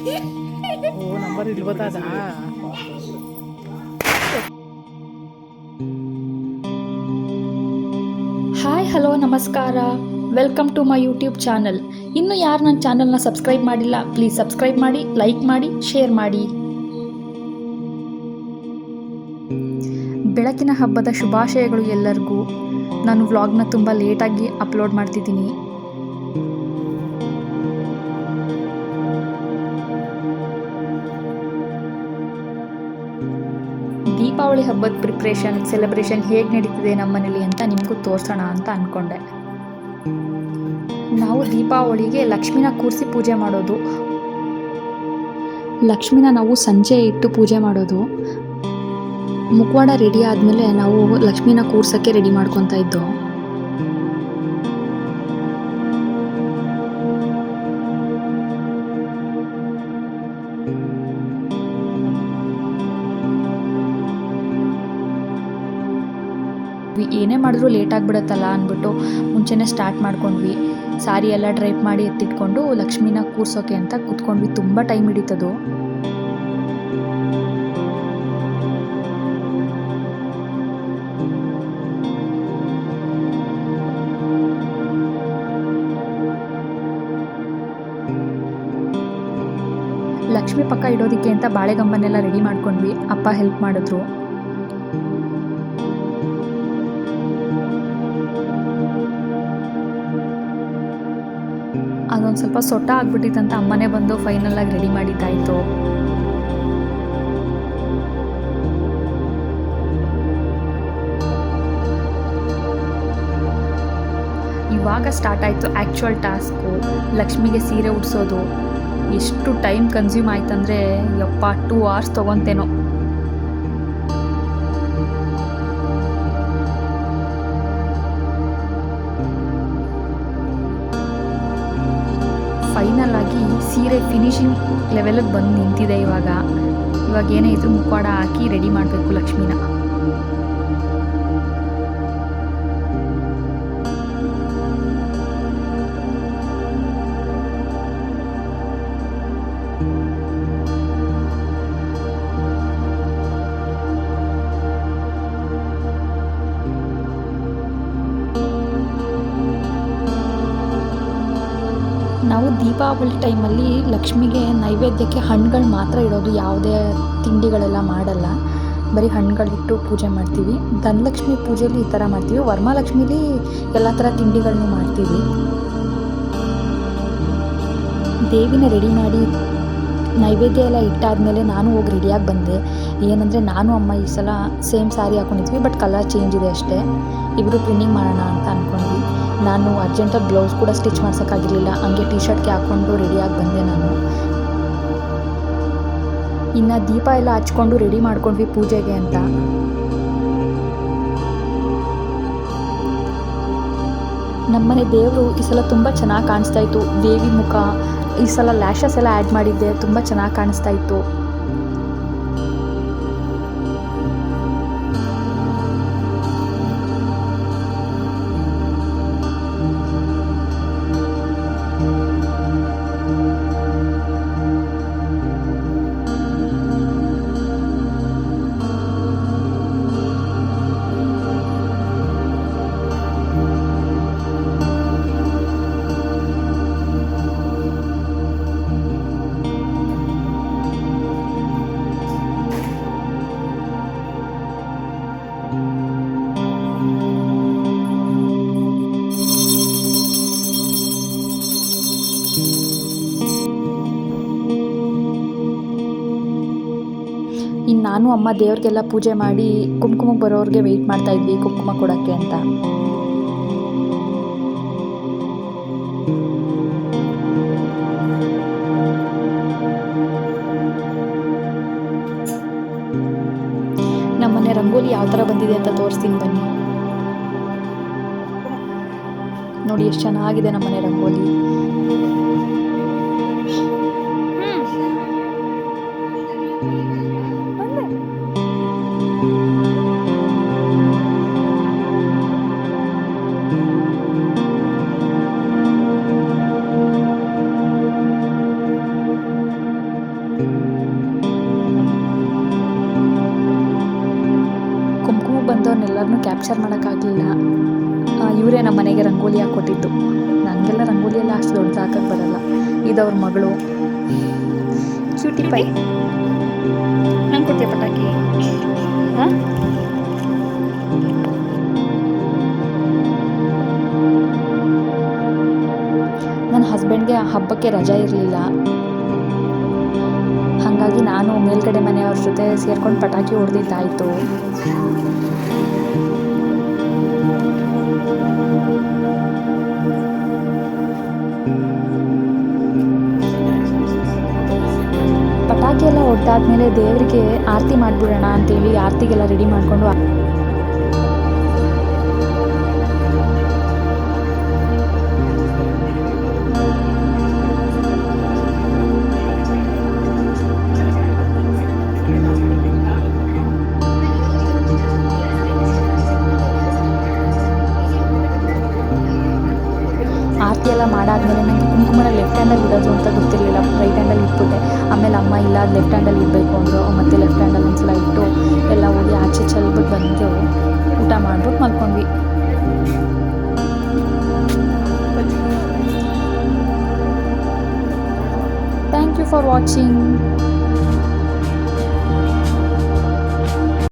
ಓ number ಇಲ್ಲಿ ಗೊತ್ತಾದ. Hi hello ನಮಸ್ಕಾರ, welcome to my YouTube channel. ಇನ್ನು ಯಾರು ನನ್ನ ಚಾನಲ್ನ ಸಬ್ಸ್ಕ್ರೈಬ್ ಮಾಡಿಲ್ಲ, ಪ್ಲೀಸ್ ಸಬ್ಸ್ಕ್ರೈಬ್ ಮಾಡಿ, ಲೈಕ್ ಮಾಡಿ, ಶೇರ್ ಮಾಡಿ. ಬೆಳಕಿನ ಹಬ್ಬದ ಶುಭಾಶಯಗಳು ಎಲ್ಲರಿಗೂ. ನಾನು ವ್ಲಾಗ್ನ ತುಂಬ ಲೇಟಾಗಿ ಅಪ್ಲೋಡ್ ಮಾಡ್ತಿದ್ದೀನಿ. ದೀಪಾವಳಿ ಹಬ್ಬದ ಪ್ರಿಪ್ರೇಷನ್ ಸೆಲೆಬ್ರೇಷನ್ ಹೇಗೆ ನಡೀತಿದೆ ನಮ್ಮ ಮನೇಲಿ ಅಂತ ನಿಮಗೂ ತೋರಿಸೋಣ ಅಂತ ಅಂದ್ಕೊಂಡೆ. ನಾವು ದೀಪಾವಳಿಗೆ ಲಕ್ಷ್ಮಿನ ಕೂರಿಸಿ ಪೂಜೆ ಮಾಡೋದು. ಲಕ್ಷ್ಮಿನ ನಾವು ಸಂಜೆ ಇಟ್ಟು ಪೂಜೆ ಮಾಡೋದು. ಮುಖವಾಡ ರೆಡಿ ಆದಮೇಲೆ ನಾವು ಲಕ್ಷ್ಮಿನ ಕೂರ್ಸೋಕ್ಕೆ ರೆಡಿ ಮಾಡ್ಕೊತಾ ಇದ್ದೋ. ಏನೇ ಮಾಡಿದ್ರು ಲೇಟ್ ಆಗಿಬಿಡುತ್ತಲ್ಲ ಅಂದ್ಬಿಟ್ಟು ಮುಂಚೆನೇ ಸ್ಟಾರ್ಟ್ ಮಾಡ್ಕೊಂಡ್ವಿ. ಸಾರಿ ಎಲ್ಲ ಡ್ರೈಪ್ ಮಾಡಿ ಎತ್ತಿಟ್ಕೊಂಡು ಲಕ್ಷ್ಮಿನ ಕೂರ್ಸೋಕೆ ಅಂತ ಕೂತ್ಕೊಂಡ್ವಿ. ತುಂಬ ಟೈಮ್ ಹಿಡಿತದು. ಲಕ್ಷ್ಮಿ ಪಕ್ಕ ಇಡೋದಕ್ಕೆ ಅಂತ ಬಾಳೆಗಂಬನ್ನೆಲ್ಲ ರೆಡಿ ಮಾಡ್ಕೊಂಡ್ವಿ. ಅಪ್ಪ ಹೆಲ್ಪ್ ಮಾಡಿದ್ರು. ಅದೊಂದು ಸ್ವಲ್ಪ ಸೊಟ್ಟ ಆಗ್ಬಿಟ್ಟಿತ್ತಂತ ಅಮ್ಮನೇ ಬಂದು ಫೈನಲಾಗಿ ರೆಡಿ ಮಾಡಿದ್ದಾಯಿತು. ಇವಾಗ ಸ್ಟಾರ್ಟ್ ಆಯಿತು ಆ್ಯಕ್ಚುಯಲ್ ಟಾಸ್ಕು. ಲಕ್ಷ್ಮಿಗೆ ಸೀರೆ ಉಡಿಸೋದು. ಎಷ್ಟು ಟೈಮ್ ಕನ್ಸ್ಯೂಮ್ ಆಯ್ತಂದರೆ ಯಪ್ಪ 2 hours ತೊಗೊತೇನೋ. ಫೈನಲ್ ಆಗಿ ಸೀರೆ ಫಿನಿಶಿಂಗ್ ಲೆವೆಲಿಗೆ ಬಂದು ನಿಂತಿದೆ. ಇವಾಗ ಏನೇ ಇದ್ರೂ ಮುಖವಾಡ ಹಾಕಿ ರೆಡಿ ಮಾಡಬೇಕು ಲಕ್ಷ್ಮಿನ. ನಾವು ದೀಪಾವಳಿ ಟೈಮಲ್ಲಿ ಲಕ್ಷ್ಮಿಗೆ ನೈವೇದ್ಯಕ್ಕೆ ಹಣ್ಣುಗಳು ಮಾತ್ರ ಇಡೋದು. ಯಾವುದೇ ತಿಂಡಿಗಳೆಲ್ಲ ಮಾಡಲ್ಲ. ಬರೀ ಹಣ್ಣುಗಳಿಟ್ಟು ಪೂಜೆ ಮಾಡ್ತೀವಿ. ಧನಲಕ್ಷ್ಮಿ ಪೂಜೆಯಲ್ಲಿ ಈ ಥರ ಮಾಡ್ತೀವಿ. ವರಮಹಾಲಕ್ಷ್ಮಿಲಿ ಎಲ್ಲ ಥರ ತಿಂಡಿಗಳನ್ನೂ ಮಾಡ್ತೀವಿ. ದೇವಿನ ರೆಡಿ ಮಾಡಿ ನೈವೇದ್ಯ ಎಲ್ಲ ಇಟ್ಟಾದಮೇಲೆ ನಾನು ಹೋಗಿ ರೆಡಿಯಾಗಿ ಬಂದೆ. ಏನಂದರೆ ನಾನು ಅಮ್ಮ ಈ ಸಲ ಸೇಮ್ ಸ್ಯಾರಿ ಹಾಕ್ಕೊಂಡಿದ್ವಿ, ಬಟ್ ಕಲರ್ ಚೇಂಜ್ ಇದೆ ಅಷ್ಟೇ. ಇಬ್ಬರು ಟ್ವಿನ್ನಿಂಗ್ ಮಾಡೋಣ ಅಂತ ಅಂದ್ಕೊಂಡ್ವಿ. ನಾನು ಅರ್ಜೆಂಟಾಗಿ ಬ್ಲೌಸ್ ಕೂಡ ಸ್ಟಿಚ್ ಮಾಡ್ಸೋಕ್ಕಾಗಿರಲಿಲ್ಲ. ಹಂಗೆ ಟಿ ಶರ್ಟ್ಗೆ ಹಾಕ್ಕೊಂಡು ರೆಡಿಯಾಗಿ ಬಂದೆ ನಾನು. ಇನ್ನು ದೀಪ ಎಲ್ಲ ಹಚ್ಕೊಂಡು ರೆಡಿ ಮಾಡ್ಕೊಂಡ್ವಿ ಪೂಜೆಗೆ ಅಂತ. ನಮ್ಮನೆ ದೇವರು ಈ ಸಲ ತುಂಬ ಚೆನ್ನಾಗಿ ಕಾಣಿಸ್ತಾ ಇತ್ತು. ದೇವಿ ಮುಖ ಈ ಸಲ ಲ್ಯಾಶಸ್ ಎಲ್ಲ ಆ್ಯಡ್ ಮಾಡಿದ್ದೆ. ತುಂಬ ಚೆನ್ನಾಗಿ ಕಾಣಿಸ್ತಾ ಇತ್ತು. ಇನ್ನು ನಾನು ಅಮ್ಮ ದೇವ್ರಿಗೆಲ್ಲ ಪೂಜೆ ಮಾಡಿ ಕುಂಕುಮಕ್ಕೆ ಬರೋರಿಗೆ ವೆಯ್ಟ್ ಮಾಡ್ತಾ ಇದ್ವಿ ಕುಂಕುಮ ಕೊಡೋಕ್ಕೆ ಅಂತ. ನಮ್ಮನೆ ರಂಗೋಲಿ ಯಾವ ಥರ ಬಂದಿದೆ ಅಂತ ತೋರಿಸ್ತೀನಿ ಬನ್ನಿ. ನೋಡಿ ಎಷ್ಟು ಚೆನ್ನಾಗಿದೆ ನಮ್ಮನೆ ರಂಗೋಲಿ. ಯಾರನ್ನೂ ಕ್ಯಾಪ್ಚರ್ ಮಾಡೋಕ್ಕಾಗಲಿಲ್ಲ. ಇವರೇ ನಮ್ಮ ಮನೆಗೆ ರಂಗೋಲಿ ಹಾಕ್ಕೊಟ್ಟಿದ್ದು. ನನಗೆಲ್ಲ ರಂಗೋಲಿ ಎಲ್ಲ ಅಷ್ಟು ದೊಡ್ಡದು ಹಾಕಕ್ಕೆ ಬರಲ್ಲ. ಇದವ್ರ ಮಗಳು ಕ್ಯೂಟಿ ಪೈ. ನಂಗೆ ಕೊಡ್ತೀಯ ಪಟಾಕಿ? ಹಾಂ, ನನ್ನ ಹಸ್ಬೆಂಡ್ಗೆ ಹಬ್ಬಕ್ಕೆ ರಜಾ ಇರಲಿಲ್ಲ. ಹಾಗಾಗಿ ನಾನು ಮೇಲ್ಗಡೆ ಮನೆಯವ್ರ ಜೊತೆ ಸೇರ್ಕೊಂಡು ಪಟಾಕಿ ಹೊಡೆದಿದ್ದಾಯಿತು. ಪಟಾಕಿ ಎಲ್ಲ ಹೊಡೆದಾದ್ಮೇಲೆ ದೇವರಿಗೆ ಆರತಿ ಮಾಡಿಬಿಡೋಣ ಅಂತೇಳಿ ಆರತಿಗೆಲ್ಲ ರೆಡಿ ಮಾಡಿಕೊಂಡು ಆರತಿ ಎಲ್ಲ ಮಾಡಾದ್ಮೇಲೆ ನನಗೆ ಕುಂಕುಮನ ಲೆಫ್ಟ್ ಹ್ಯಾಂಡಲ್ಲಿ ಇಡೋದು ಅಂತ ಗೊತ್ತಿರಲಿಲ್ಲ. ರೈಟ್ ಹ್ಯಾಂಡಲ್ಲಿ ಇಟ್ಬಿಟ್ಟೆ. ಆಮೇಲೆ ಅಮ್ಮ ಇಲ್ಲ, ಅದು ಲೆಫ್ಟ್ ಹ್ಯಾಂಡಲ್ಲಿ ಇಡಬೇಕು ಅಂದರು. ಮತ್ತು ಲೆಫ್ಟ್ ಹ್ಯಾಂಡಲ್ಲಿ ಒಂದ್ಸಲ ಇಟ್ಟು ಎಲ್ಲ ಹೋಗಿ ಆಚೆ ಚೆಲ್ಬಿಟ್ಟು ಬಂದು ಊಟ ಮಾಡ್ಬಿಟ್ಟು ಮಲ್ಕೊಂಡ್ವಿ. Thank you for watching.